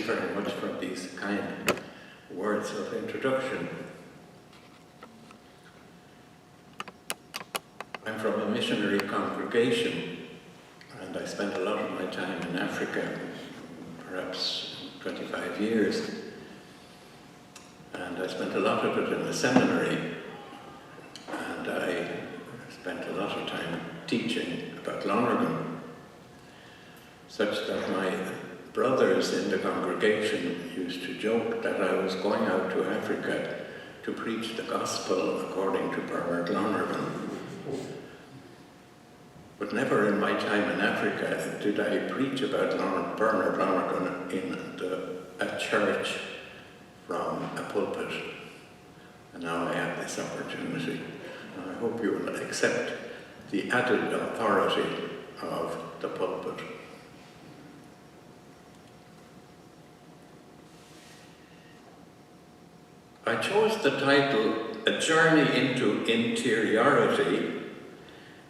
very much for these kind words of introduction. I'm from a missionary congregation, and I spent a lot of my time in Africa, perhaps 25 years. And I spent a lot of it in the seminary, and I spent a lot of time teaching about Lonergan, such that my brothers in the congregation used to joke that I was going out to Africa to preach the gospel according to Bernard Lonergan. But never in my time in Africa did I preach about Bernard Lonergan in a church from a pulpit. And now I have this opportunity. And I hope you will accept the added authority of the pulpit. I chose the title, A Journey into Interiority,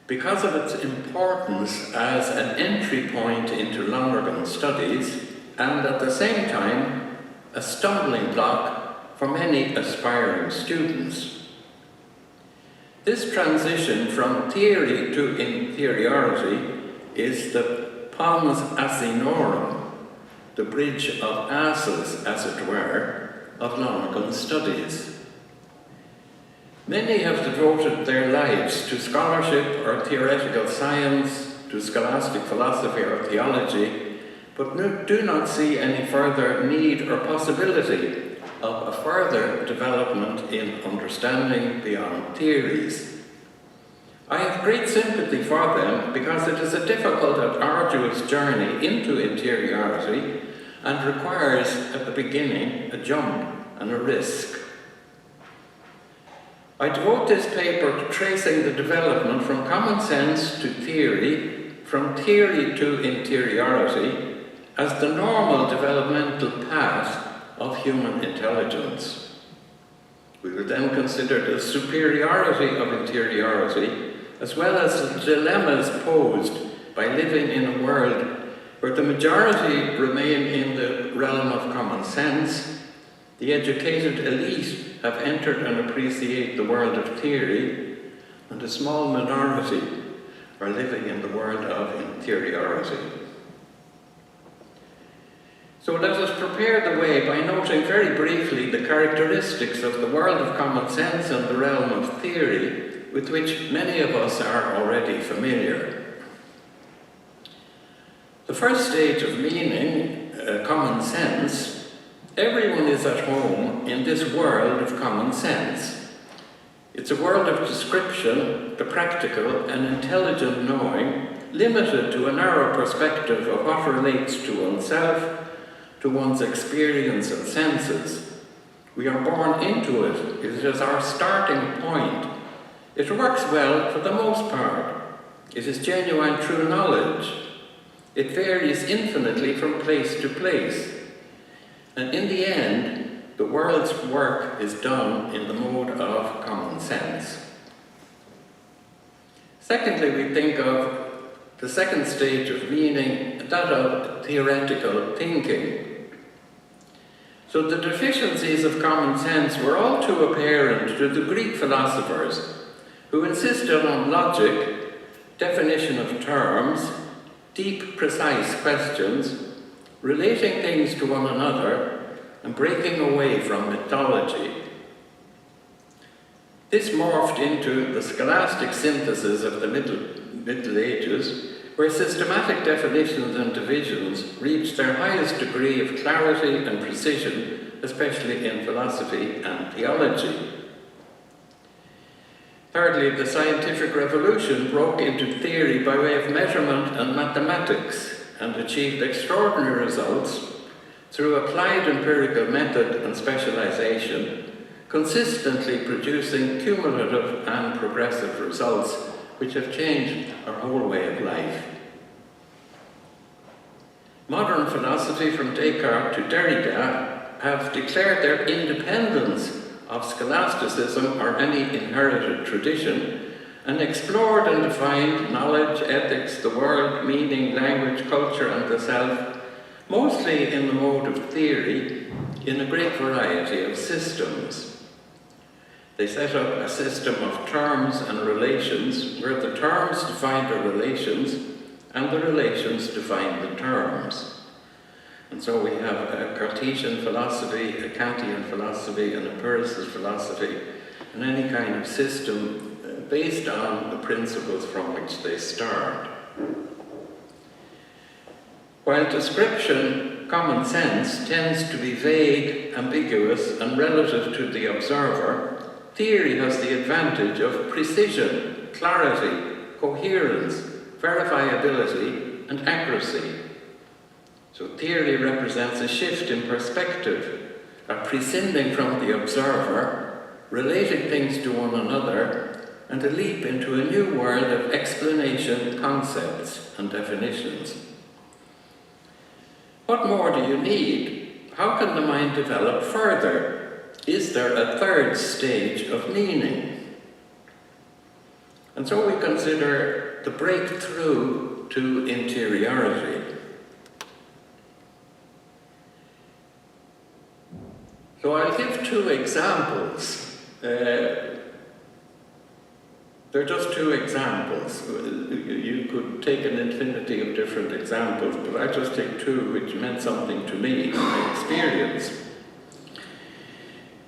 because of its importance as an entry point into Lonergan studies, and at the same time, a stumbling block for many aspiring students. This transition from theory to interiority is the pons asinorum, the bridge of asses, as it were, of Lonergan studies. Many have devoted their lives to scholarship or theoretical science, to scholastic philosophy or theology, but do not see any further need or possibility of a further development in understanding beyond theories. I have great sympathy for them because it is a difficult and arduous journey into interiority and requires, at the beginning, a jump and a risk. I devote this paper to tracing the development from common sense to theory, from theory to interiority, as the normal developmental path of human intelligence. We will then consider the superiority of interiority, as well as the dilemmas posed by living in a world where the majority remain in the realm of common sense, the educated elite have entered and appreciate the world of theory, and a small minority are living in the world of interiority. So let us prepare the way by noting very briefly the characteristics of the world of common sense and the realm of theory, with which many of us are already familiar. The first stage of meaning, common sense, everyone is at home in this world of common sense. It's a world of description, the practical and intelligent knowing, limited to a narrow perspective of what relates to oneself, to one's experience and senses. We are born into it. It is our starting point. It works well for the most part. It is genuine true knowledge. It varies infinitely from place to place. And in the end, the world's work is done in the mode of common sense. Secondly, we think of the second stage of meaning, that of theoretical thinking. So the deficiencies of common sense were all too apparent to the Greek philosophers, who insisted on logic, definition of terms, deep, precise questions, relating things to one another, and breaking away from mythology. This morphed into the scholastic synthesis of the Middle Ages, where systematic definitions and divisions reached their highest degree of clarity and precision, especially in philosophy and theology. Thirdly, the scientific revolution broke into theory by way of measurement and mathematics, and achieved extraordinary results through applied empirical method and specialization, consistently producing cumulative and progressive results which have changed our whole way of life. Modern philosophy from Descartes to Derrida have declared their independence of scholasticism or any inherited tradition, and explored and defined knowledge, ethics, the world, meaning, language, culture, and the self mostly in the mode of theory, in a great variety of systems. They set up a system of terms and relations where the terms define the relations and the relations define the terms. And so we have a Cartesian philosophy, a Kantian philosophy, an empiricist philosophy, and any kind of system based on the principles from which they start. While description, common sense, tends to be vague, ambiguous, and relative to the observer, theory has the advantage of precision, clarity, coherence, verifiability, and accuracy. So theory represents a shift in perspective, a prescinding from the observer, relating things to one another, and a leap into a new world of explanation, concepts, and definitions. What more do you need? How can the mind develop further? Is there a third stage of meaning? And so we consider the breakthrough to interiority. So I'll give two examples. They're just two examples. You could take an infinity of different examples, but I just take two which meant something to me, my experience.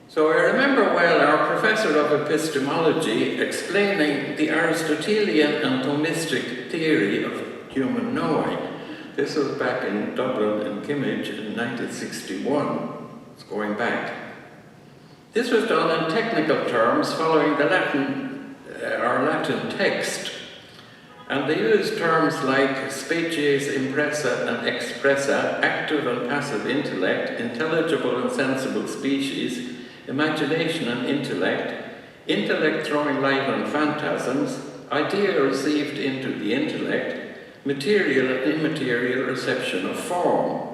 So I remember well our professor of epistemology explaining the Aristotelian and Thomistic theory of human knowing. This was back in Dublin in Kimmage in 1961. It's going back. This was done in technical terms following the our Latin text. And they used terms like species impressa and expressa, active and passive intellect, intelligible and sensible species, imagination and intellect, intellect throwing light on phantasms, idea received into the intellect, material and immaterial reception of form.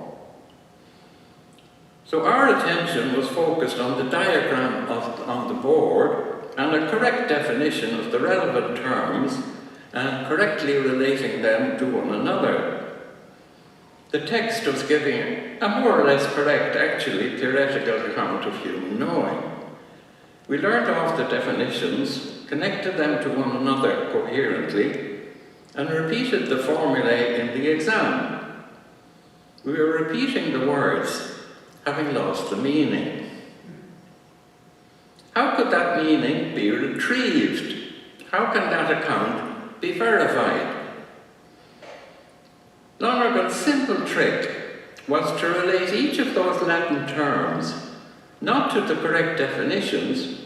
So our attention was focused on the diagram on the board and a correct definition of the relevant terms and correctly relating them to one another. The text was giving a more or less correct, actually, theoretical account of human knowing. We learned off the definitions, connected them to one another coherently, and repeated the formulae in the exam. We were repeating the words, having lost the meaning. How could that meaning be retrieved? How can that account be verified? Lonergan's simple trick was to relate each of those Latin terms not to the correct definitions,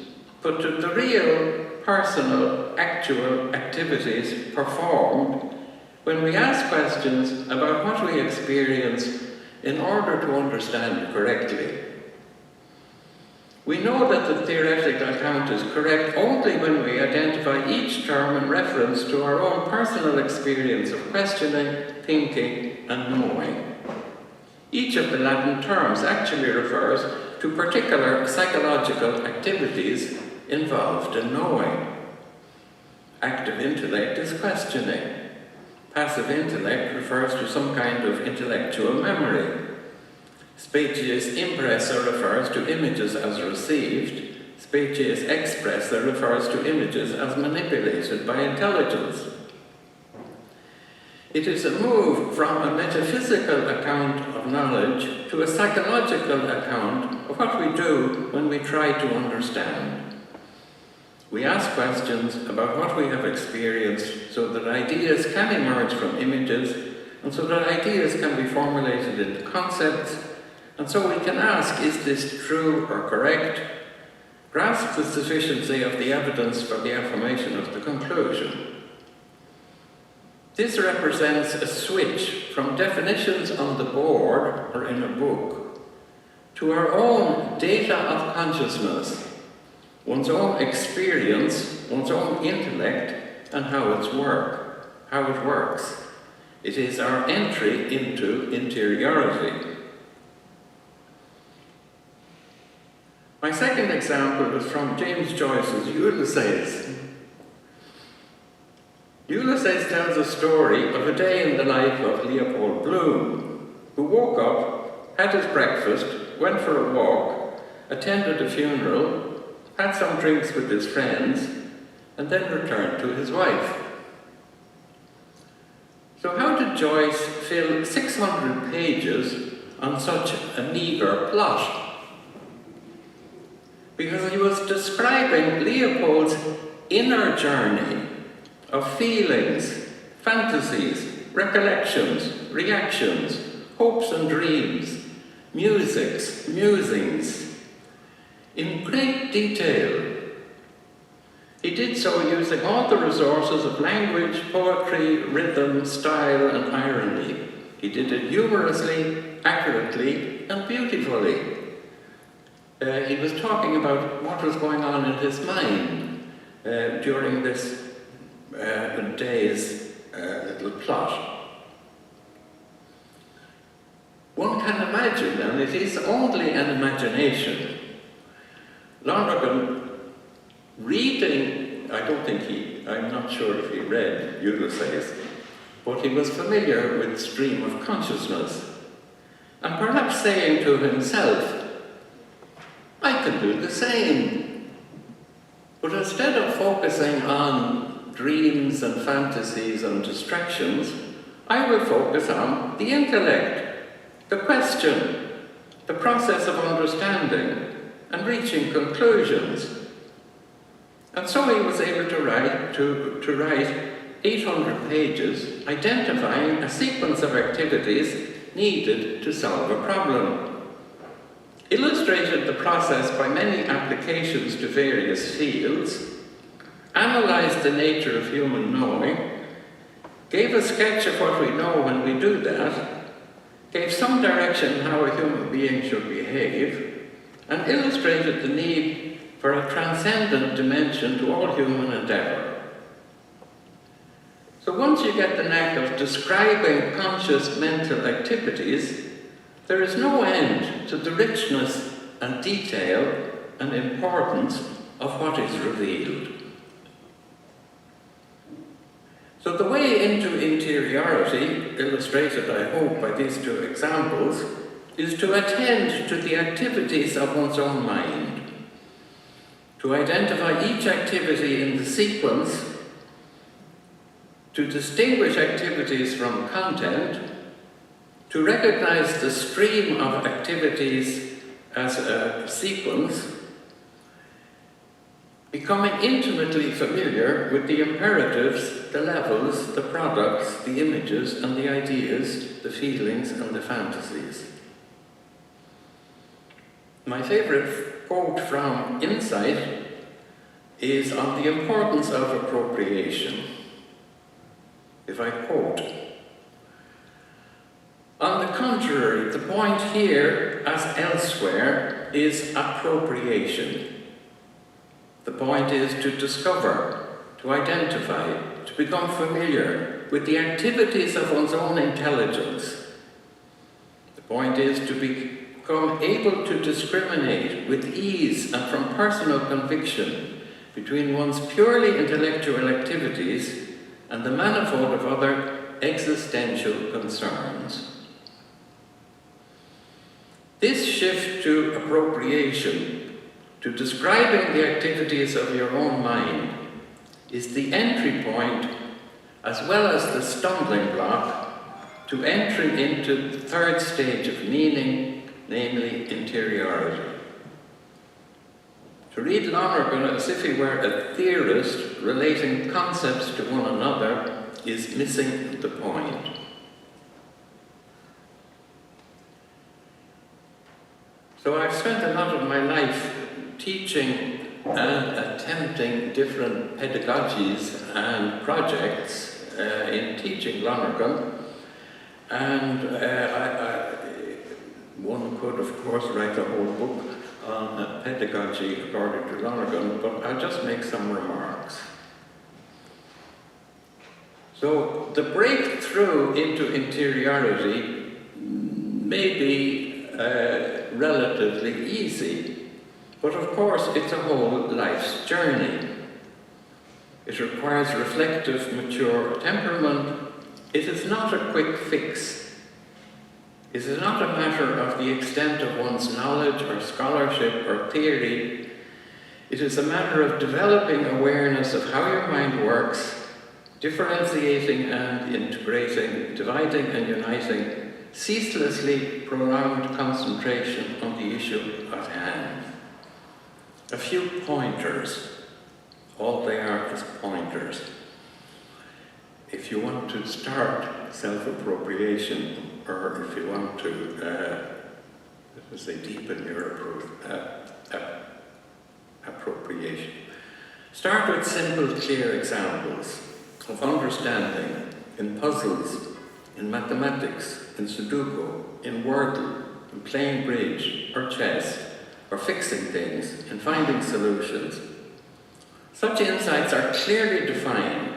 but to the real, personal, actual activities performed when we ask questions about what we experience in order to understand correctly. We know that the theoretical account is correct only when we identify each term in reference to our own personal experience of questioning, thinking, and knowing. Each of the Latin terms actually refers to particular psychological activities involved in knowing. Active intellect is questioning. Passive intellect refers to some kind of intellectual memory. Species impressa refers to images as received. Species expressa refers to images as manipulated by intelligence. It is a move from a metaphysical account of knowledge to a psychological account of what we do when we try to understand. We ask questions about what we have experienced so that ideas can emerge from images and so that ideas can be formulated into concepts, and so we can ask, is this true or correct? Grasp the sufficiency of the evidence for the affirmation of the conclusion. This represents a switch from definitions on the board or in a book to our own data of consciousness, one's own experience, one's own intellect, and how it works. It is our entry into interiority. My second example is from James Joyce's Ulysses. Ulysses tells a story of a day in the life of Leopold Bloom. who woke up, had his breakfast, went for a walk, attended a funeral, had some drinks with his friends, and then returned to his wife. So how did Joyce fill 600 pages on such a meagre plot? Because he was describing Leopold's inner journey of feelings, fantasies, recollections, reactions, hopes and dreams, musics, musings, in great detail. He did so using all the resources of language, poetry, rhythm, style, and irony. He did it humorously, accurately, and beautifully. He was talking about what was going on in his mind during this day's little plot. One can imagine, and it is only an imagination, Lonergan reading, I'm not sure if he read Ulysses, but he was familiar with stream of consciousness, and perhaps saying to himself, I could do the same. But instead of focusing on dreams and fantasies and distractions, I will focus on the intellect, the question, the process of understanding and reaching conclusions. And so he was able to write 800 pages identifying a sequence of activities needed to solve a problem, illustrated the process by many applications to various fields, analyzed the nature of human knowing, gave a sketch of what we know when we do that, gave some direction how a human being should behave, and illustrated the need for a transcendent dimension to all human endeavor. So once you get the knack of describing conscious mental activities, there is no end to the richness and detail and importance of what is revealed. So the way into interiority, illustrated, I hope, by these two examples, is to attend to the activities of one's own mind, to identify each activity in the sequence, to distinguish activities from content, to recognize the stream of activities as a sequence, becoming intimately familiar with the imperatives, the levels, the products, the images and the ideas, the feelings and the fantasies. My favorite quote from Insight is on the importance of appropriation. If I quote, "On the contrary, the point here, as elsewhere, is appropriation. The point is to discover, to identify, to become familiar with the activities of one's own intelligence. The point is to become able to discriminate with ease and from personal conviction between one's purely intellectual activities and the manifold of other existential concerns." This shift to appropriation, to describing the activities of your own mind, is the entry point as well as the stumbling block to entry into the third stage of meaning, namely interiority. To read Lonergan as if he were a theorist relating concepts to one another is missing the point. So I've spent a lot of my life teaching and attempting different pedagogies and projects in teaching Lonergan, and one could of course write a whole book on pedagogy according to Lonergan, but I'll just make some remarks. So the breakthrough into interiority may be relatively easy, but of course it's a whole life's journey. It requires reflective, mature temperament. It is not a quick fix. It is not a matter of the extent of one's knowledge or scholarship or theory. It is a matter of developing awareness of how your mind works, differentiating and integrating, dividing and uniting, ceaselessly prolonged concentration on the issue at hand. A few pointers. All they are is pointers. If you want to start self-appropriation, or if you want to, deepen your appropriation, start with simple, clear examples of understanding in puzzles, in mathematics, in Sudoku, in Wordle, in playing bridge or chess, or fixing things, in finding solutions. Such insights are clearly defined.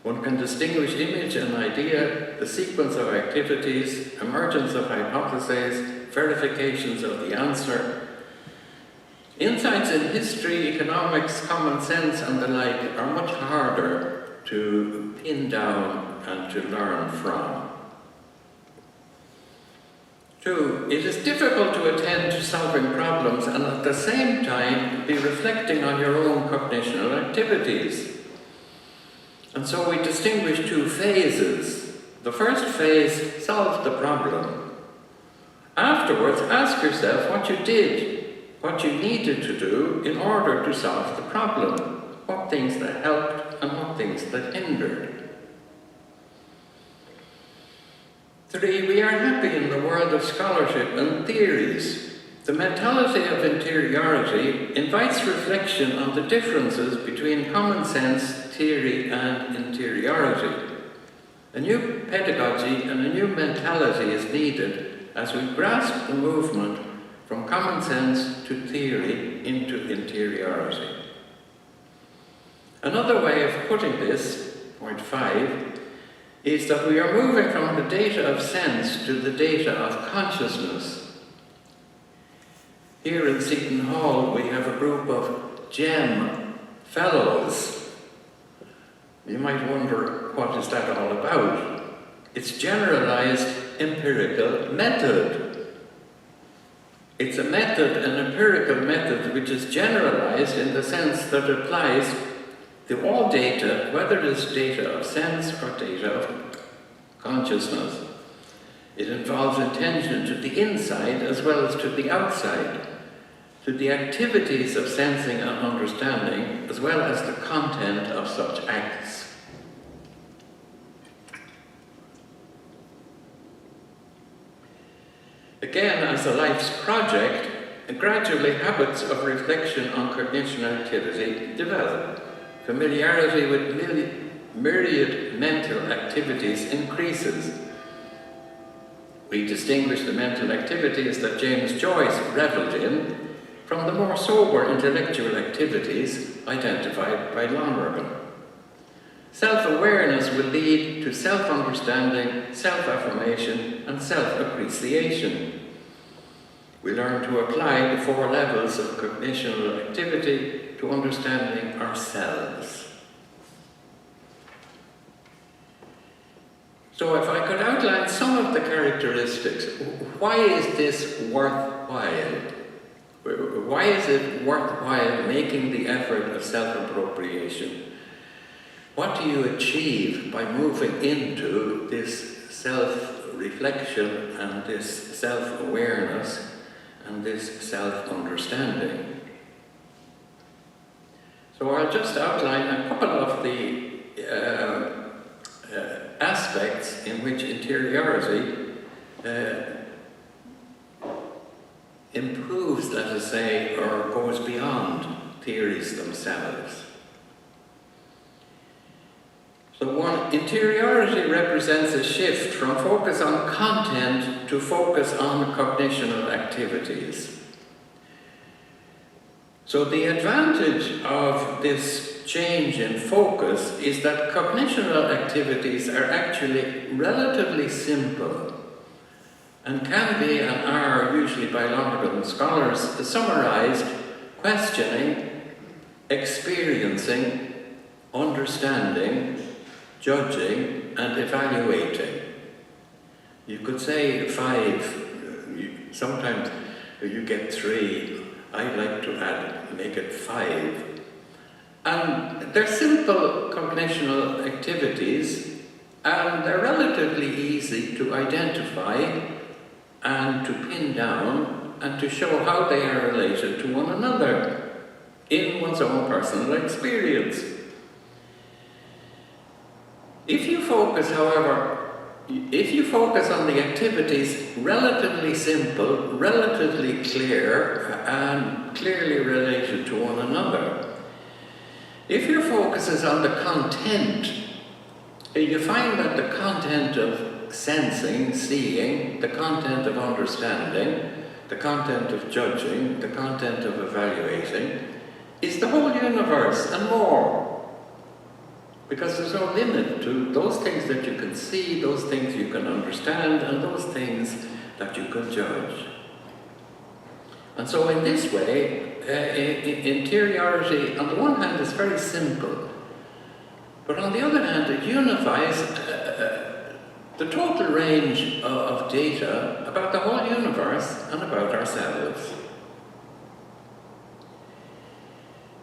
One can distinguish image and idea, the sequence of activities, emergence of hypotheses, verifications of the answer. Insights in history, economics, common sense and the like are much harder to pin down and to learn from. 2, it is difficult to attend to solving problems and at the same time be reflecting on your own cognitional activities. And so we distinguish 2 phases. The first phase, solve the problem. Afterwards, ask yourself what you did, what you needed to do in order to solve the problem, what things that helped and what things that hindered. 3, we are happy in the world of scholarship and theories. The mentality of interiority invites reflection on the differences between common sense, theory and interiority. A new pedagogy and a new mentality is needed as we grasp the movement from common sense to theory into interiority. Another way of putting this, point 5, is that we are moving from the data of sense to the data of consciousness. Here in Seton Hall, we have a group of GEM fellows. You might wonder, what is that all about? It's generalized empirical method. It's a method, an empirical method, which is generalized in the sense that it applies to all data, whether it is data of sense or data of consciousness. It involves attention to the inside as well as to the outside, to the activities of sensing and understanding, as well as the content of such acts. Again, as a life's project, gradually habits of reflection on cognition activity develop. Familiarity with myriad mental activities increases. We distinguish the mental activities that James Joyce reveled in from the more sober intellectual activities identified by Lonergan. Self-awareness will lead to self-understanding, self-affirmation, and self-appreciation. We learn to apply the 4 levels of cognitional activity to understanding ourselves. So if I could outline some of the characteristics, why is this worthwhile? Why is it worthwhile making the effort of self-appropriation? What do you achieve by moving into this self-reflection and this self-awareness and this self-understanding? So I'll just outline a couple of the aspects in which interiority improves, let us say, or goes beyond theories themselves. So 1, interiority represents a shift from focus on content to focus on cognitional activities. So the advantage of this change in focus is that cognitional activities are actually relatively simple and can be and are usually by Lonergan scholars summarized: questioning, experiencing, understanding, judging and evaluating. You could say 5, sometimes you get 3, I like to make it 5. And they're simple cognitional activities, and they're relatively easy to identify and to pin down and to show how they are related to one another in one's own personal experience. If you focus, however, on the activities relatively simple, relatively clear, and clearly related to one another, if your focus is on the content, you find that the content of sensing, seeing, the content of understanding, the content of judging, the content of evaluating, is the whole universe and more. Because there's no limit to those things that you can see, those things you can understand, and those things that you can judge. And so in this way, interiority, on the one hand, is very simple, but on the other hand, it unifies the total range of data about the whole universe and about ourselves.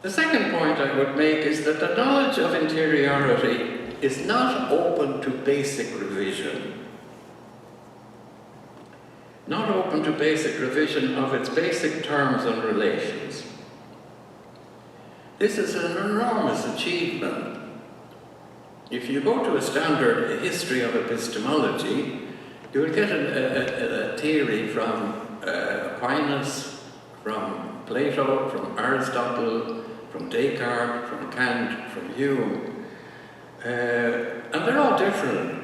The second point I would make is that the knowledge of interiority is not open to basic revision. Not open to basic revision of its basic terms and relations. This is an enormous achievement. If you go to a standard history of epistemology, you will get a theory from Aquinas, from Plato, from Aristotle, from Descartes, from Kant, from Hume, and they're all different.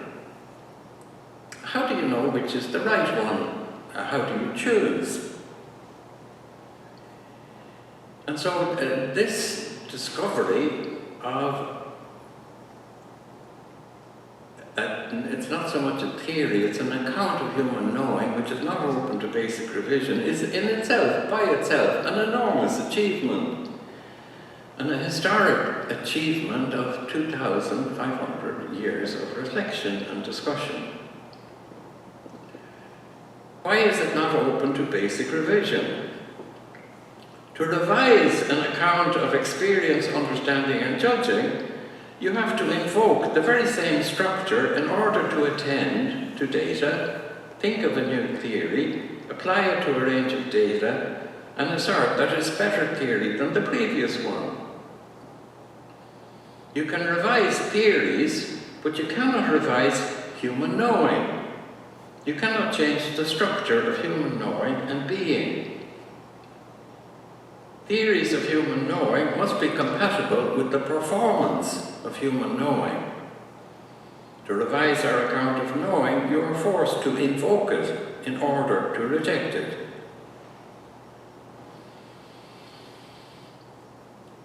How do you know which is the right one? How do you choose? And so this discovery of, it's not so much a theory, it's an account of human knowing, which is not open to basic revision, is in itself, by itself, an enormous achievement. And a historic achievement of 2,500 years of reflection and discussion. Why is it not open to basic revision? To revise an account of experience, understanding, and judging, you have to invoke the very same structure in order to attend to data, think of a new theory, apply it to a range of data, and assert that it's better theory than the previous one. You can revise theories, but you cannot revise human knowing. You cannot change the structure of human knowing and being. Theories of human knowing must be compatible with the performance of human knowing. To revise our account of knowing, you are forced to invoke it in order to reject it.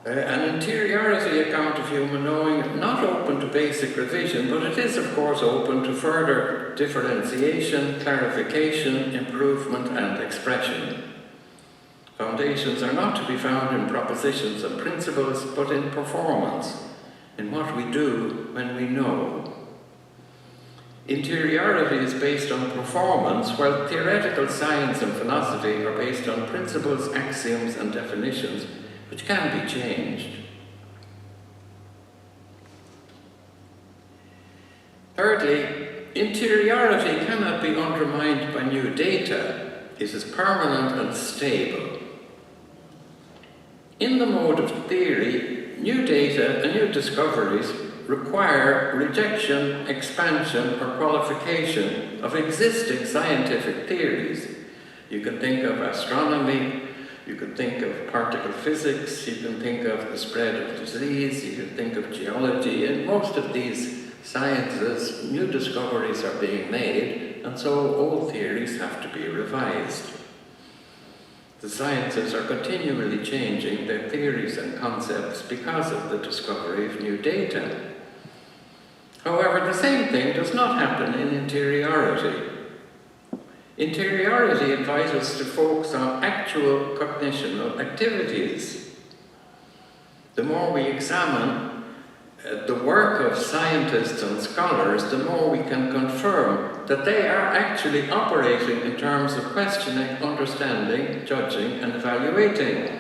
An interiority account of human knowing, not open to basic revision, but it is of course open to further differentiation, clarification, improvement and expression. Foundations are not to be found in propositions and principles, but in performance, in what we do when we know. Interiority is based on performance, while theoretical science and philosophy are based on principles, axioms and definitions, which can be changed. Thirdly, interiority cannot be undermined by new data. It is permanent and stable. In the mode of theory, new data and new discoveries require rejection, expansion, or qualification of existing scientific theories. You can think of astronomy, you can think of particle physics, you can think of the spread of disease, you can think of geology. In most of these sciences, new discoveries are being made, and so old theories have to be revised. The sciences are continually changing their theories and concepts because of the discovery of new data. However, the same thing does not happen in interiority. Interiority invites us to focus on actual cognitional activities. The more we examine the work of scientists and scholars, the more we can confirm that they are actually operating in terms of questioning, understanding, judging, and evaluating.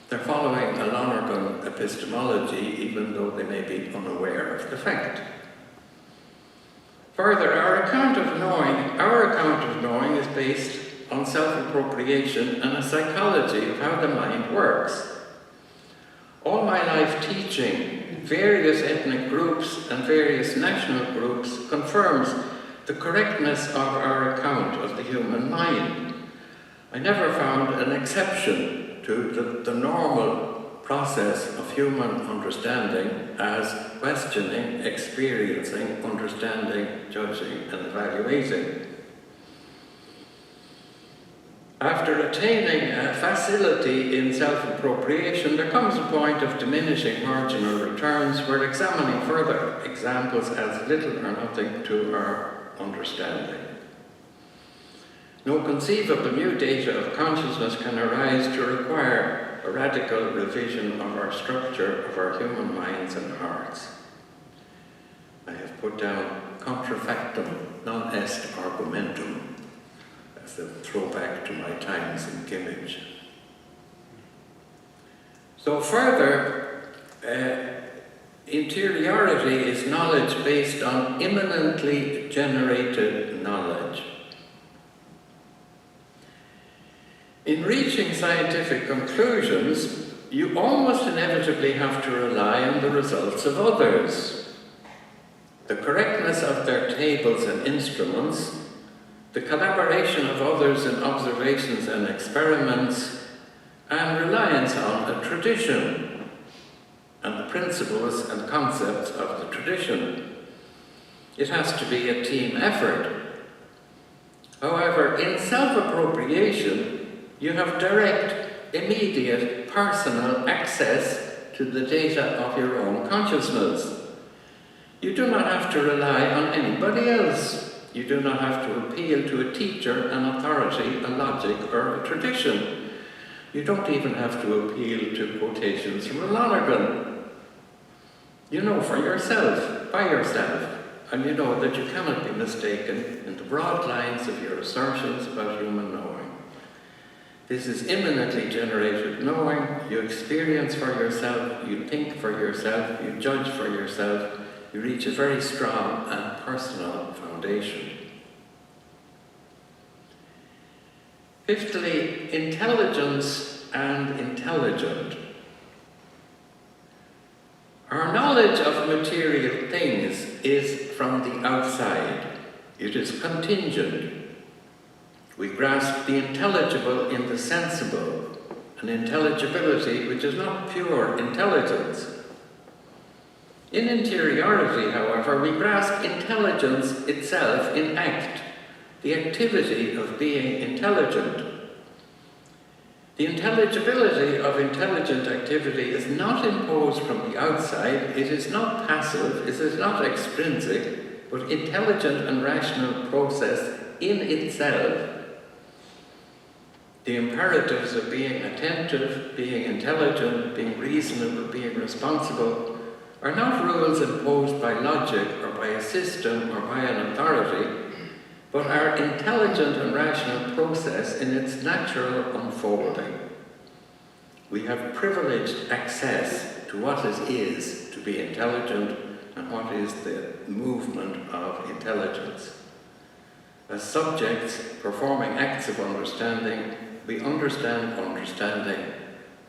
They're following a Lonergan epistemology, even though they may be unaware of the fact. Further, our account of knowing is based on self-appropriation and a psychology of how the mind works. All my life teaching various ethnic groups and various national groups confirms the correctness of our account of the human mind. I never found an exception to the normal process of human understanding as questioning, experiencing, understanding, judging, and evaluating. After attaining a facility in self-appropriation, there comes a point of diminishing marginal returns where examining further examples adds little or nothing to our understanding. No conceivable new data of consciousness can arise to require a radical revision of our structure of our human minds and hearts. I have put down contrafactum non est argumentum as a throwback to my times in Cambridge. So further, interiority is knowledge based on immanently generated knowledge. In reaching scientific conclusions, you almost inevitably have to rely on the results of others, the correctness of their tables and instruments, the collaboration of others in observations and experiments, and reliance on a tradition and the principles and concepts of the tradition. It has to be a team effort. However, in self-appropriation, you have direct, immediate, personal access to the data of your own consciousness. You do not have to rely on anybody else. You do not have to appeal to a teacher, an authority, a logic, or a tradition. You don't even have to appeal to quotations from a Lonergan. You know for yourself, by yourself, and you know that you cannot be mistaken in the broad lines of your assertions about human knowing. This is immanently generated knowing. You experience for yourself, you think for yourself, you judge for yourself, you reach a very strong and personal foundation. Fifthly, intelligence and intelligent. Our knowledge of material things is from the outside. It is contingent. We grasp the intelligible in the sensible, an intelligibility which is not pure intelligence. In interiority, however, we grasp intelligence itself in act, the activity of being intelligent. The intelligibility of intelligent activity is not imposed from the outside, it is not passive, it is not extrinsic, but intelligent and rational process in itself. The imperatives of being attentive, being intelligent, being reasonable, being responsible are not rules imposed by logic or by a system or by an authority, but are intelligent and rational process in its natural unfolding. We have privileged access to what it is to be intelligent and what is the movement of intelligence. As subjects performing acts of understanding, we understand understanding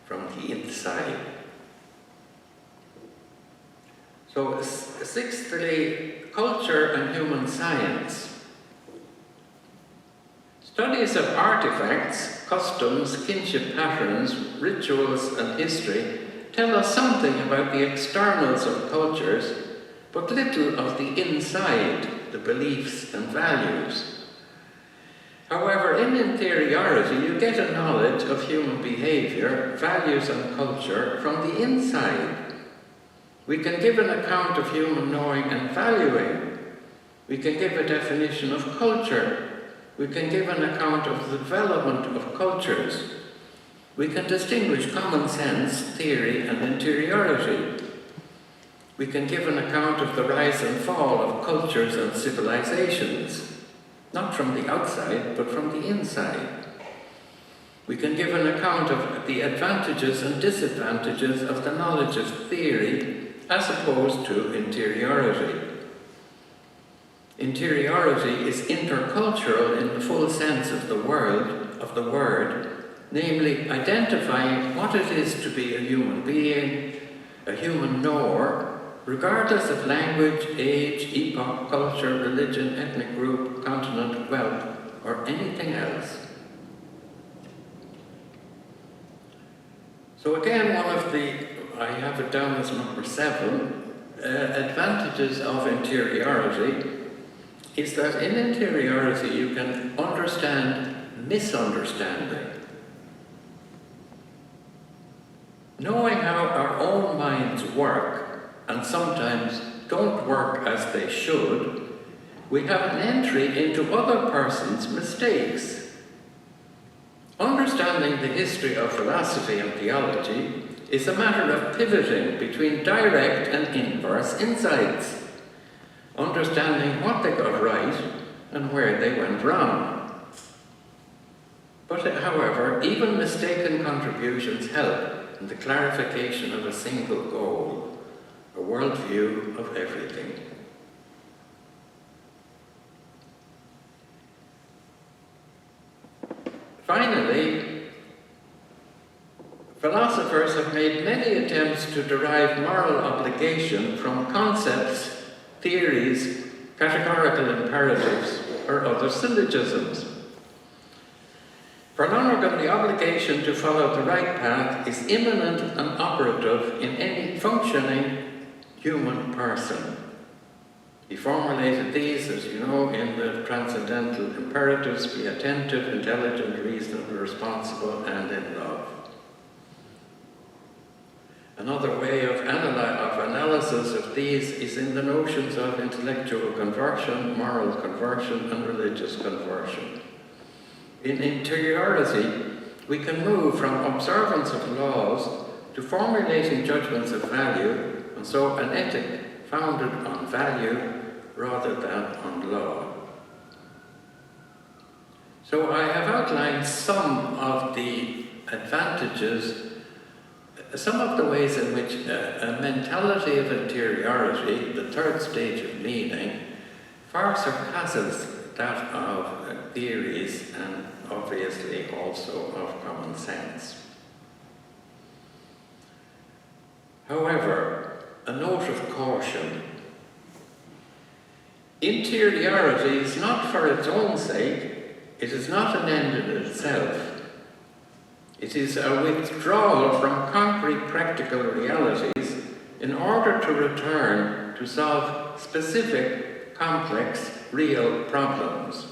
from the inside. So, sixthly, culture and human science. Studies of artifacts, customs, kinship patterns, rituals, and history tell us something about the externals of cultures, but little of the inside, the beliefs and values. However, in interiority, you get a knowledge of human behavior, values, and culture from the inside. We can give an account of human knowing and valuing. We can give a definition of culture. We can give an account of the development of cultures. We can distinguish common sense, theory, and interiority. We can give an account of the rise and fall of cultures and civilizations, not from the outside, but from the inside. We can give an account of the advantages and disadvantages of the knowledge of theory as opposed to interiority. Interiority is intercultural in the full sense of the word, namely identifying what it is to be a human being, a human knower, regardless of language, age, epoch, culture, religion, ethnic group, continent, wealth, or anything else. So again, I have it down as number 7, advantages of interiority is that in interiority you can understand misunderstanding. Knowing how our own minds work, and sometimes don't work as they should, we have an entry into other persons' mistakes. Understanding the history of philosophy and theology is a matter of pivoting between direct and inverse insights, understanding what they got right and where they went wrong. But however, even mistaken contributions help in the clarification of a single goal, a worldview of everything. Finally, philosophers have made many attempts to derive moral obligation from concepts, theories, categorical imperatives, or other syllogisms. For Lonergan, the obligation to follow the right path is immanent and operative in any functioning human person. He formulated these, as you know, in the transcendental imperatives: be attentive, intelligent, reasonable, responsible, and in love. Another way of analysis of these is in the notions of intellectual conversion, moral conversion, and religious conversion. In interiority, we can move from observance of laws to formulating judgments of value, and so an ethic founded on value rather than on law. So I have outlined some of the advantages, some of the ways in which a mentality of interiority, the third stage of meaning, far surpasses that of theories and obviously also of common sense. However, a note of caution. Interiority is not for its own sake, it is not an end in itself. It is a withdrawal from concrete practical realities in order to return to solve specific, complex, real problems.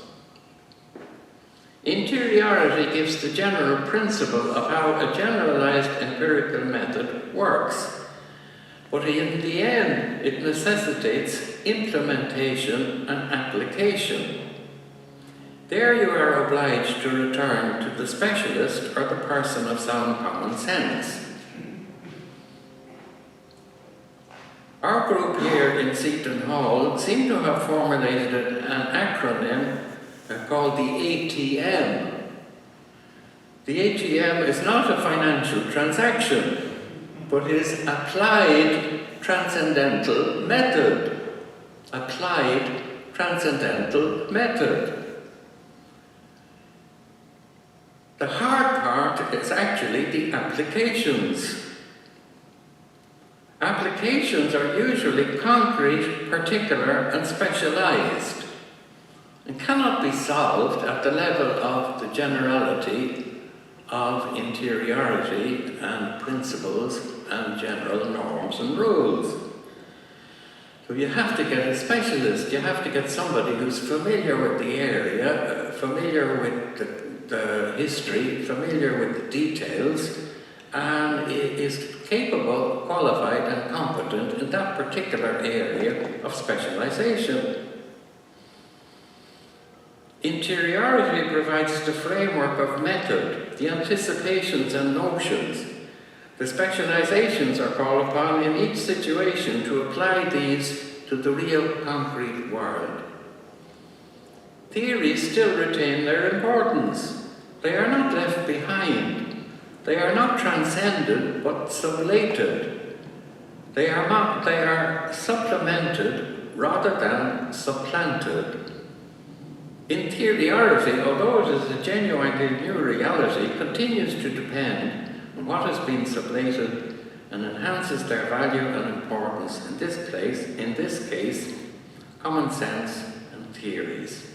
Interiority gives the general principle of how a generalized empirical method works, but in the end it necessitates implementation and application. There you are obliged to return to the specialist or the person of sound common sense. Our group here in Seton Hall seem to have formulated an acronym called the ATM. The ATM is not a financial transaction, but is applied transcendental method. Applied transcendental method. The hard part is actually the applications. Applications are usually concrete, particular, and specialized, and cannot be solved at the level of the generality of interiority and principles and general norms and rules. So you have to get a specialist, you have to get somebody who's familiar with the area, familiar with the history, familiar with the details, and is capable, qualified, and competent in that particular area of specialization. Interiority provides the framework of method, the anticipations and notions, The specializations are called upon in each situation to apply these to the real concrete world. Theories still retain their importance. They are not left behind. They are not transcended, but sublated. They are supplemented rather than supplanted. Interiority, although it is a genuinely new reality, continues to depend on what has been sublated and enhances their value and importance in this case, common sense and theories.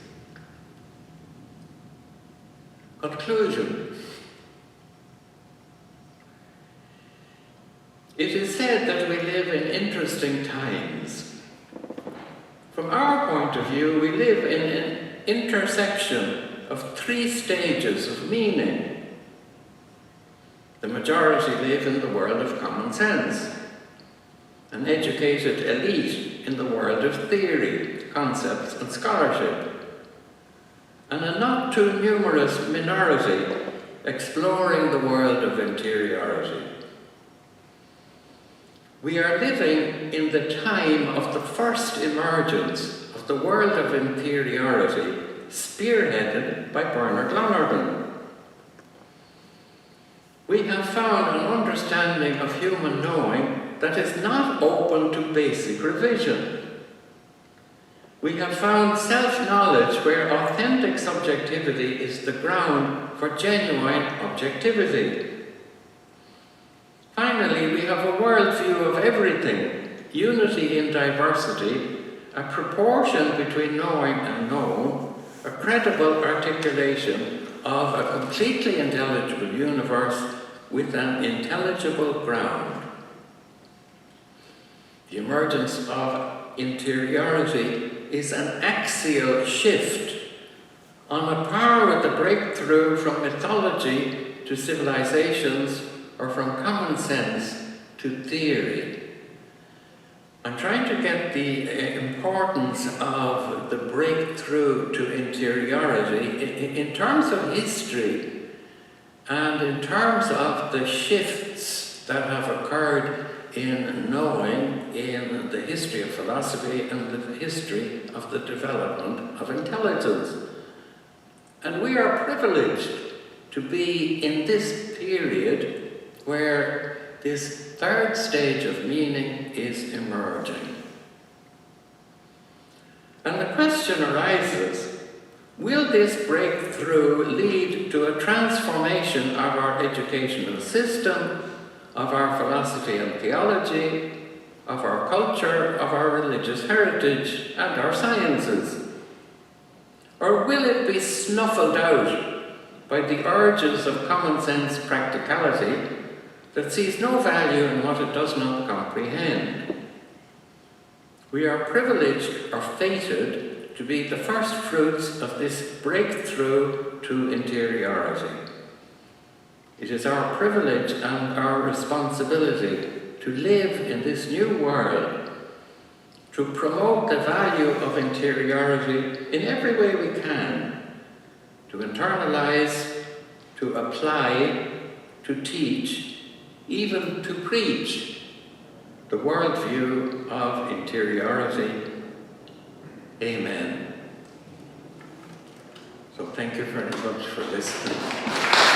Conclusion. It is said that we live in interesting times. From our point of view, we live in an intersection of three stages of meaning. The majority live in the world of common sense, an educated elite in the world of theory, concepts and scholarship, and a not too numerous minority exploring the world of interiority. We are living in the time of the first emergence of the world of interiority, spearheaded by Bernard Lonergan. We have found an understanding of human knowing that is not open to basic revision. We have found self-knowledge where authentic subjectivity is the ground for genuine objectivity. Finally, we have a worldview of everything, unity in diversity, a proportion between knowing and known, a credible articulation of a completely intelligible universe with an intelligible ground. The emergence of interiority is an axial shift on a par with the breakthrough from mythology to civilizations or from common sense to theory. I'm trying to get the importance of the breakthrough to interiority in terms of history and in terms of the shifts that have occurred in knowing in the history of philosophy and the history of the development of intelligence. And we are privileged to be in this period where this third stage of meaning is emerging. And the question arises, will this breakthrough lead to a transformation of our educational system, of our philosophy and theology, of our culture, of our religious heritage, and our sciences? Or will it be snuffled out by the urges of common sense practicality that sees no value in what it does not comprehend? We are privileged or fated to be the first fruits of this breakthrough to interiority. It is our privilege and our responsibility to live in this new world, to promote the value of interiority in every way we can, to internalize, to apply, to teach, even to preach the worldview of interiority. Amen. So thank you very much for listening.